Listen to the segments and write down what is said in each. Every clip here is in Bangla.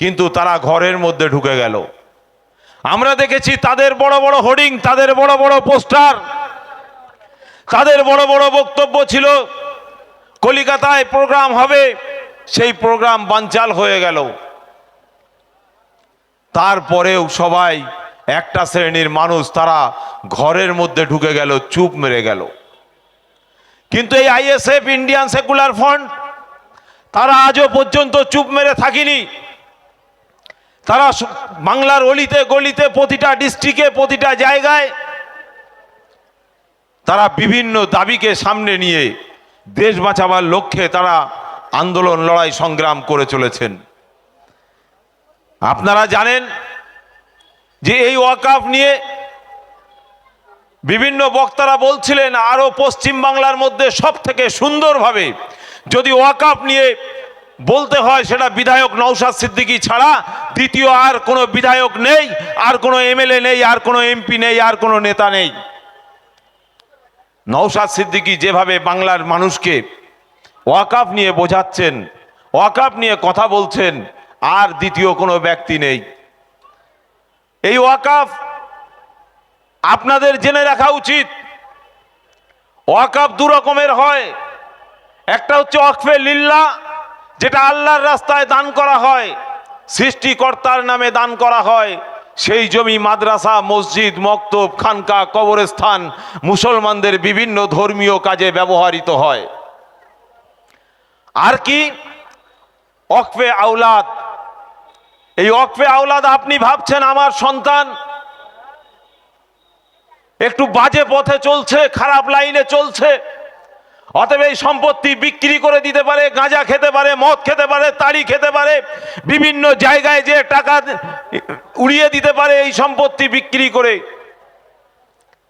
কিন্তু তারা ঘরের মধ্যে ঢুকে গেল। আমরা দেখেছি তাদের বড় বড় হোর্ডিং, তাদের বড় বড় পোস্টার, তাদের বড় বড় বক্তব্য ছিল কলিকাতায় প্রোগ্রাম হবে, সেই প্রোগ্রাম বানচাল হয়ে গেল। তারপরেও সবাই একটা শ্রেণীর মানুষ তারা ঘরের মধ্যে ঢুকে গেল, চুপ মেরে গেল। কিন্তু এই আইএসএফ, ইন্ডিয়ান সেকুলার ফ্রন্ট, তারা আজও পর্যন্ত চুপ মেরে থাকেনি। তারা বাংলার অলিতে গলিতে, প্রতিটা ডিস্ট্রিক্টে, প্রতিটা জায়গায় তারা বিভিন্ন দাবিকে সামনে নিয়ে দেশ বাঁচাবার লক্ষ্যে তারা আন্দোলন, লড়াই, সংগ্রাম করে চলেছেন। আপনারা জানেন যে এই ওয়াকফ নিয়ে বিভিন্ন বক্তারা বলছিলেন আরো পশ্চিম বাংলার মধ্যে সব থেকে সুন্দরভাবে যদি ওয়াকফ নিয়ে বলতে হয় সেটা বিধায়ক নওশাদ সিদ্দিকী ছাড়া দ্বিতীয় আর কোনো বিধায়ক নেই, আর কোনো এমএলএ নেই, আর কোনো এমপি নেই, আর কোনো নেতা নেই। নওশাদ সিদ্দিকী যেভাবে বাংলার মানুষকে ওয়াকফ নিয়ে বোঝাচ্ছেন, ওয়াকফ নিয়ে কথা বলছেন, আর দ্বিতীয় কোনো ব্যক্তি নেই। এই ওয়াকফ আপনাদের জেনে রাখা উচিত, ওয়াকফ দু রকমের হয়। একটা হচ্ছে ওয়াকফে লিল্লাহ, যেটা আল্লাহর রাস্তায় দান করা হয়, সৃষ্টিকর্তার নামে দান করা হয়। সেই জমি মাদ্রাসা, মসজিদ, মক্তব, খানকা, কবরস্থান, মুসলমানদের বিভিন্ন ধর্মীয় কাজে ব্যবহৃত হয়। আর কি ওয়াকফে আওলাদ। এই ওয়াকফে আওলাদ, আপনি ভাবছেন আমার সন্তান একটু বাজে পথে চলছে, খারাপ লাইনে চলছে, অতএব এই সম্পত্তি বিক্রি করে দিতে পারে, গাঁজা খেতে পারে, মদ খেতে পারে, তাড়ি খেতে পারে, বিভিন্ন জায়গায় যে টাকা উড়িয়ে দিতে পারে এই সম্পত্তি বিক্রি করে।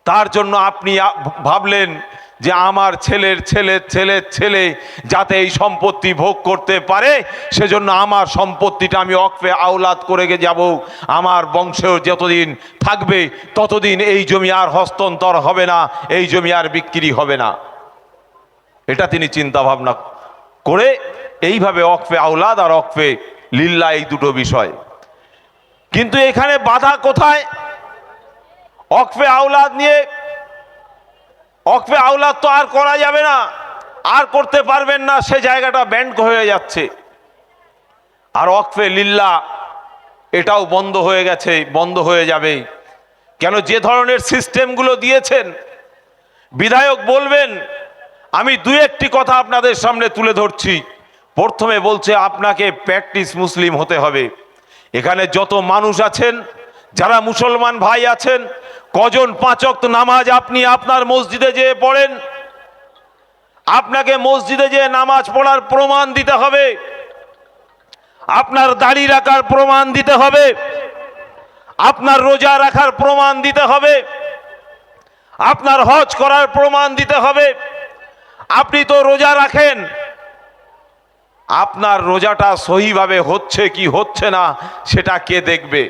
তার জন্য আপনি ভাবলেন যে আমার ছেলের ছেলের ছেলের ছেলে যাতে এই সম্পত্তি ভোগ করতে পারে, সেজন্য আমার সম্পত্তিটা আমি ওয়াকফে আওলাদ করে যাব। আমার বংশেও যতদিন থাকবে ততদিন এই জমি আর হস্তান্তর হবে না, এই জমি আর বিক্রি হবে না। এটা তিনি চিন্তা ভাবনা করে এইভাবে ওয়াকফে আওলাদ আর ওয়াকফে লিল্লাহ, এই দুটো বিষয়। কিন্তু এখানে বাধা কোথায়? ওয়াকফে আওলাদ নিয়ে, ওয়াকফে আওলাদ তো আর করা যাবে না, আর করতে পারবেন না, সে জায়গাটা ব্যান্ড হয়ে যাচ্ছে। আর ওয়াকফে লিল্লাহ এটাও বন্ধ হয়ে গেছে, বন্ধ হয়ে যাবে। কেন? যে ধরনের সিস্টেমগুলো দিয়েছেন, বিধায়ক বলবেন, আমি দু একটি কথা আপনাদের সামনে তুলে ধরছি। প্রথমে বলছে আপনাকে প্র্যাকটিস মুসলিম হতে হবে। এখানে যত মানুষ আছেন, যারা মুসলমান ভাই আছেন, কজন 5 ওয়াক্ত নামাজ আপনি আপনার মসজিদে যেয়ে পড়েন? আপনাকে মসজিদে যেয়ে নামাজ পড়ার প্রমাণ দিতে হবে, আপনার দাড়ি রাখার প্রমাণ দিতে হবে, আপনার রোজা রাখার প্রমাণ দিতে হবে, আপনার হজ করার প্রমাণ দিতে হবে। আপনি তো রোজা রাখেন, আপনার রোজাটা সহিভাবে হচ্ছে কি হচ্ছে না সেটা কে দেখবে?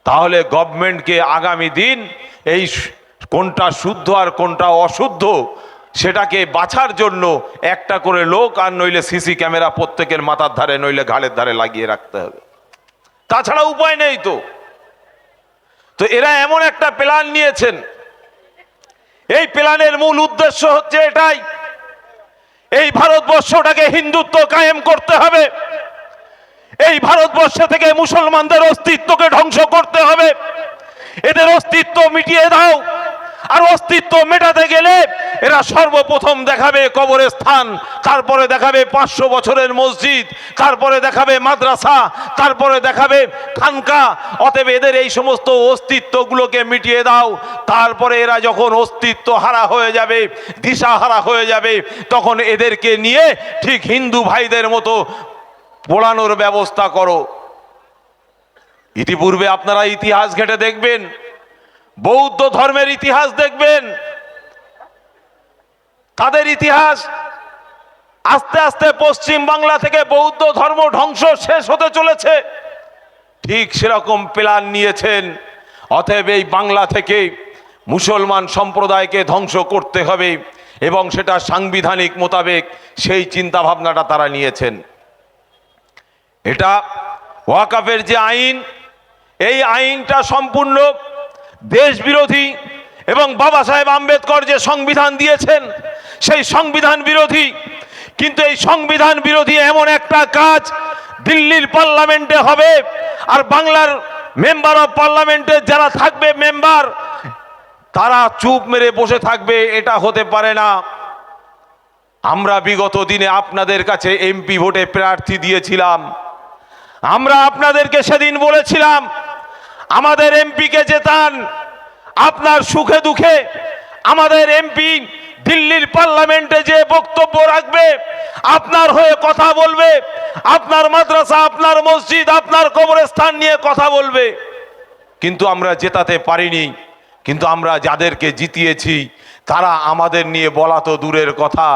তাহলে গভর্নমেন্টকে আগামী দিন এই কোনটা শুদ্ধ আর কোনটা অশুদ্ধ সেটাকে বাছার জন্য একটা করে লোক, আর নইলে সিসি ক্যামেরা প্রত্যেকের মাথার ধারে নইলে ঘাড়ের ধারে লাগিয়ে রাখতে হবে। তাছাড়া উপায় নেই। তো এরা এমন একটা প্ল্যান নিয়েছেন, এই প্ল্যানের মূল উদ্দেশ্য হচ্ছে এটাই, এই ভারতবর্ষটাকে হিন্দুত্ব কায়েম করতে হবে, এই ভারতবর্ষ থেকে মুসলমানদের অস্তিত্বকে ধ্বংস করতে হবে। এদের অস্তিত্ব মিটিয়ে দাও। আর অস্তিত্ব মেটাতে গেলে এরা সর্বপ্রথম দেখাবে কবরস্থান, তারপরে দেখাবে 500 বছরের মসজিদ, তারপরে দেখাবে মাদ্রাসা, তারপরে দেখাবে খানকা। অতএব এদের এই সমস্ত অস্তিত্বগুলোকে মিটিয়ে দাও। তারপরে এরা যখন অস্তিত্ব হারা হয়ে যাবে, দিশা হারা হয়ে যাবে, তখন এদেরকে নিয়ে ঠিক হিন্দু ভাইদের মতো পোড়ানোর ব্যবস্থা করো। ইতিপূর্বে আপনারা ইতিহাস ঘেঁটে দেখবেন, বৌদ্ধ ধর্মের ইতিহাস দেখবেন, তাদের ইতিহাস আস্তে আস্তে পশ্চিম বাংলা থেকে বৌদ্ধ ধর্ম ধ্বংস শেষ হতে চলেছে। ঠিক সেরকম প্ল্যান নিয়েছেন। অতএব এই বাংলা থেকে মুসলমান সম্প্রদায়কে ধ্বংস করতে হবে এবং সেটা সাংবিধানিক মোতাবেক সেই চিন্তা ভাবনাটা তারা নিয়েছেন। এটা ওয়াকাফের যে আইন, এই আইনটা সম্পূর্ণ দেশ বিরোধী এবং বাবা সাহেব আম্বেদকর যে সংবিধান দিয়েছেন সেই সংবিধান বিরোধী। কিন্তু এই সংবিধান বিরোধী এমন একটা কাজ দিল্লির পার্লামেন্টে হবে, আর বাংলার মেম্বার অফ পার্লামেন্টে যারা থাকবে মেম্বার, তারা চুপ মেরে বসে থাকবে, এটা হতে পারে না। আমরা বিগত দিনে আপনাদের কাছে এমপি ভোটে প্রার্থী দিয়েছিলাম। আমরা আপনাদেরকে সেদিন বলেছিলাম আমাদের এমপিকে জেতান, আপনার সুখে দুঃখে আমাদের এমপি দিল্লির পার্লামেন্টে যে বক্তব্য রাখবে, আপনার হয়ে কথা বলবে, আপনার মাদ্রাসা, আপনার মসজিদ, আপনার কবরস্থান নিয়ে কথা বলবে। কিন্তু আমরা জেতাতে পারিনি। কিন্তু আমরা যাদেরকে জিতিয়েছি তারা আমাদের নিয়ে বলা তো দূরের কথা,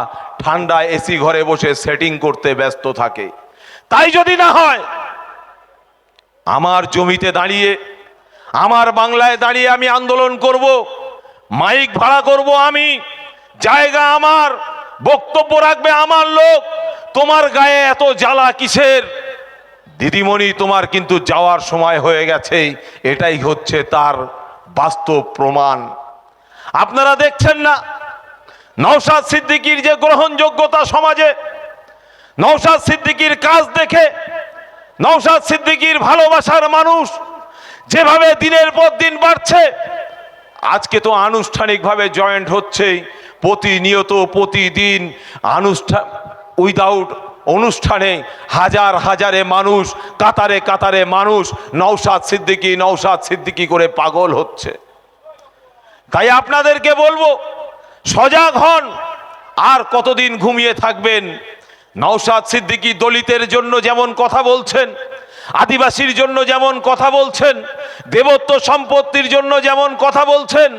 ঠান্ডা এসি ঘরে বসে সেটিং করতে ব্যস্ত থাকে। তাই যদি না হয়, আমার জমিতে দাঁড়িয়ে, আমার বাংলায় দাঁড়িয়ে আমি আন্দোলন করব, মাইক ভাড়া করব, আমি জায়গা আমার, বক্তব্য রাখবে আমার লোক। তোমার গায়ে এত জ্বালা কিসের? দিদিমণি, তোমার কিন্তু যাওয়ার সময় হয়ে গেছে, এটাই হচ্ছে তার বাস্তব প্রমাণ। আপনারা দেখছেন না নওশাদ সিদ্দিকীর যে গ্রহণযোগ্যতা সমাজে, নওশাদ সিদ্দিকীর কাজ দেখে, নওশাদ সিদ্দিকীর ভালোবাসার মানুষ যেভাবে দিনের পর দিন বাড়ছে। আজকে তো আনুষ্ঠানিকভাবে জয়েন্ট হচ্ছে, প্রতিনিয়ত প্রতিদিন অনুষ্ঠান, উইদাউট অনুষ্ঠানে হাজার হাজারে মানুষ, কাতারে কাতারে মানুষ নওশাদ সিদ্দিকী নওশাদ সিদ্দিকী করে পাগল হচ্ছে। তাই আপনাদেরকে বলবো, সজাগ হন। আর কতদিন ঘুমিয়ে থাকবেন? নওশাদ সিদ্দিকী দলিতের জন্য যেমন কথা বলছেন, আদিবাসীর জন্য যেমন কথা বলছেন, দেবত্ব সম্পত্তির জন্য যেমন কথা বলছেন,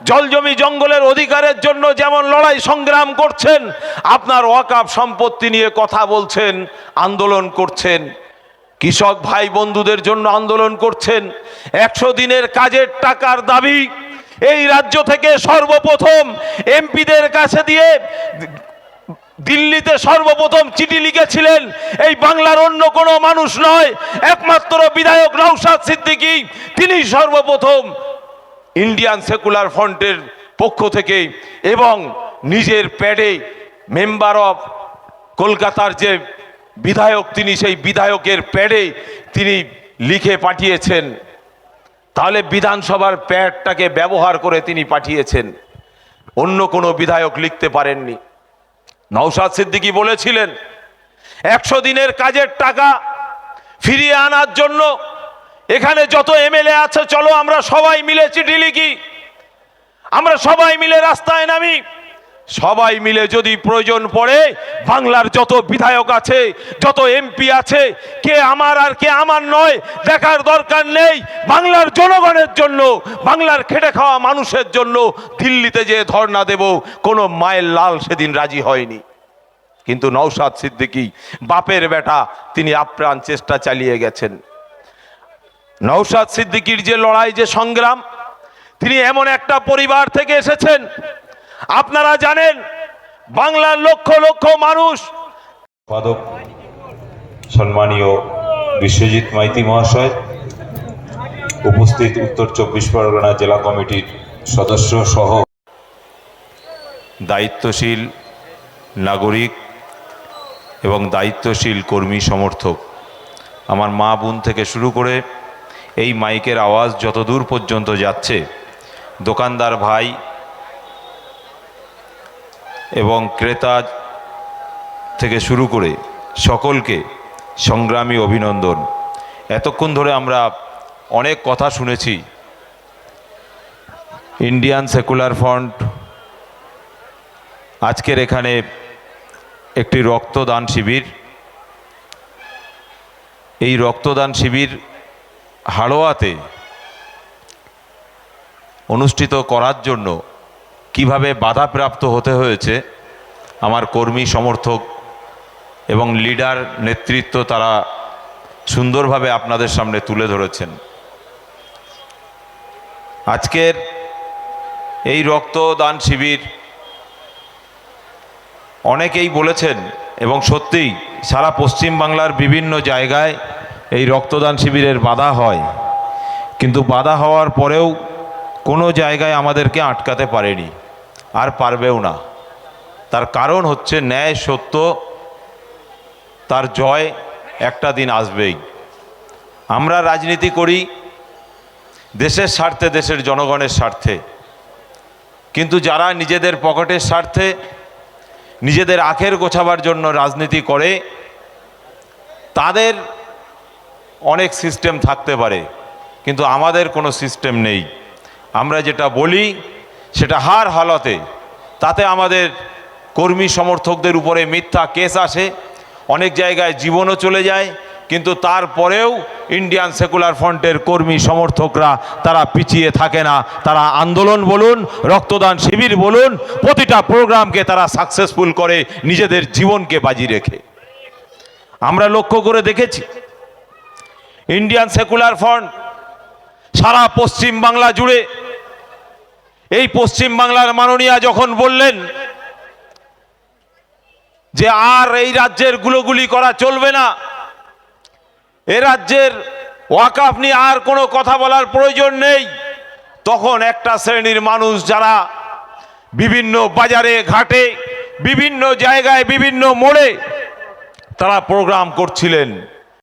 জলজমি জঙ্গলের অধিকারের জন্য যেমন লড়াই সংগ্রাম করছেন, আপনার ওয়াকাফ সম্পত্তি নিয়ে কথা বলছেন, আন্দোলন করছেন, কৃষক ভাই বন্ধুদের জন্য আন্দোলন করছেন। 100 দিনের কাজের টাকার দাবি এই রাজ্য থেকে সর্বপ্রথম এমপিদের কাছে দিয়ে দিল্লিতে সর্বপ্রথম চিঠি লিখেছিলেন এই বাংলার অন্য কোনো মানুষ নয়, একমাত্র বিধায়ক নওশাদ সিদ্দিকী। তিনি সর্বপ্রথম ইন্ডিয়ান সেকুলার ফ্রন্টের পক্ষ থেকে এবং নিজের প্যাডে মেম্বার অফ কলকাতার যে বিধায়ক, তিনি সেই বিধায়কের প্যাডে তিনি লিখে পাঠিয়েছেন। তাহলে বিধানসভার প্যাডটাকে ব্যবহার করে তিনি পাঠিয়েছেন, অন্য কোনো বিধায়ক লিখতে পারেননি। নওশাদ সিদ্দিকী বলেছিলেন 100 দিনের কাজের টাকা ফিরিয়ে আনার জন্য এখানে যত এমএলএ আছে, চলো আমরা সবাই মিলে চিঠি লিখি, আমরা সবাই মিলে রাস্তায় নামি, সবাই মিলে যদি প্রয়োজন পড়ে বাংলার যত বিধায়ক আছে, যত এমপি আছে, কে আমার আর কে আমার নয় দেখার দরকার নেই, বাংলার জনগণের জন্য, বাংলার খেটে খাওয়া মানুষের জন্য দিল্লিতে যে ধর্ণা দেব। কোনো মায়ের লাল সেদিন রাজি হয়নি। কিন্তু নওশাদ সিদ্দিকী বাপের বেটা, তিনি আপ্রাণ চেষ্টা চালিয়ে গেছেন। নওশাদ সিদ্দিকীর যে লড়াই, যে সংগ্রাম, তিনি এমন একটা পরিবার থেকে এসেছেন। আপনারা জানেন বাংলার লক্ষ লক্ষ মানুষ। সম্পাদক সম্মানীয় বিশ্বজিৎ মাইতি মহাশয়, উপস্থিত উত্তর 24 পরগনা জেলা কমিটির সদস্য সহ দায়িত্বশীল নাগরিক এবং দায়িত্বশীল কর্মী সমর্থক, আমার মা বোন থেকে শুরু করে এই মাইকের আওয়াজ যতদূর পর্যন্ত যাচ্ছে, দোকানদার ভাই এবং ক্রেতা থেকে শুরু করে সকলকে সংগ্রামী অভিনন্দন। এতক্ষণ ধরে আমরা অনেক কথা শুনেছি। ইন্ডিয়ান সেকুলার ফ্রন্ট আজকের এখানে একটি রক্তদান শিবির, এই রক্তদান শিবির হাড়োয়াতে অনুষ্ঠিত করার জন্য কিভাবে বাধাপ্রাপ্ত হতে হয়েছে আমার কর্মী সমর্থক এবং লিডার নেতৃত্ব তারা সুন্দরভাবে আপনাদের সামনে তুলে ধরেছেন। আজকের এই রক্তদান শিবির অনেকেই বলেছেন এবং সত্যিই সারা পশ্চিম বাংলার বিভিন্ন জায়গায় এই রক্তদান শিবিরের বাধা হয়, কিন্তু বাধা হওয়ার পরেও কোনো জায়গায় আমাদেরকে আটকাতে পারেনি, আর পারবেও না। তার কারণ হচ্ছে ন্যায় সত্য, তার জয় একটা দিন আসবেই। আমরা রাজনীতি করি দেশের স্বার্থে, দেশের জনগণের স্বার্থে, কিন্তু যারা নিজেদের পকেটের স্বার্থে, নিজেদের আখের গোছাবার জন্য রাজনীতি করে, তাদের অনেক সিস্টেম থাকতে পারে, কিন্তু আমাদের কোনো সিস্টেম নেই। আমরা যেটা বলি সেটা হার হালতে, তাতে আমাদের কর্মী সমর্থকদের উপরে মিথ্যা কেস আসে, অনেক জায়গায় জীবনও চলে যায়, কিন্তু তারপরেও ইন্ডিয়ান সেকুলার ফ্রন্টের কর্মী সমর্থকরা তারা পিছিয়ে থাকে না। তারা আন্দোলন বলুন, রক্তদান শিবির বলুন, প্রতিটা প্রোগ্রামকে তারা সাকসেসফুল করে নিজেদের জীবনকে বাজি রেখে। আমরা লক্ষ্য করে দেখেছি ইন্ডিয়ান সেকুলার ফ্রন্ট সারা পশ্চিম বাংলা জুড়ে, এই পশ্চিম বাংলার মাননীয়া যখন বললেন যে আর এই রাজ্যের গুলোগুলি করা চলবে না, এ রাজ্যের ওয়াকফ নিয়ে আর কোনো কথা বলার প্রয়োজন নেই, তখন একটা শ্রেণীর মানুষ যারা বিভিন্ন বাজারে ঘাটে, বিভিন্ন জায়গায়, বিভিন্ন মোড়ে তারা প্রোগ্রাম করছিলেন,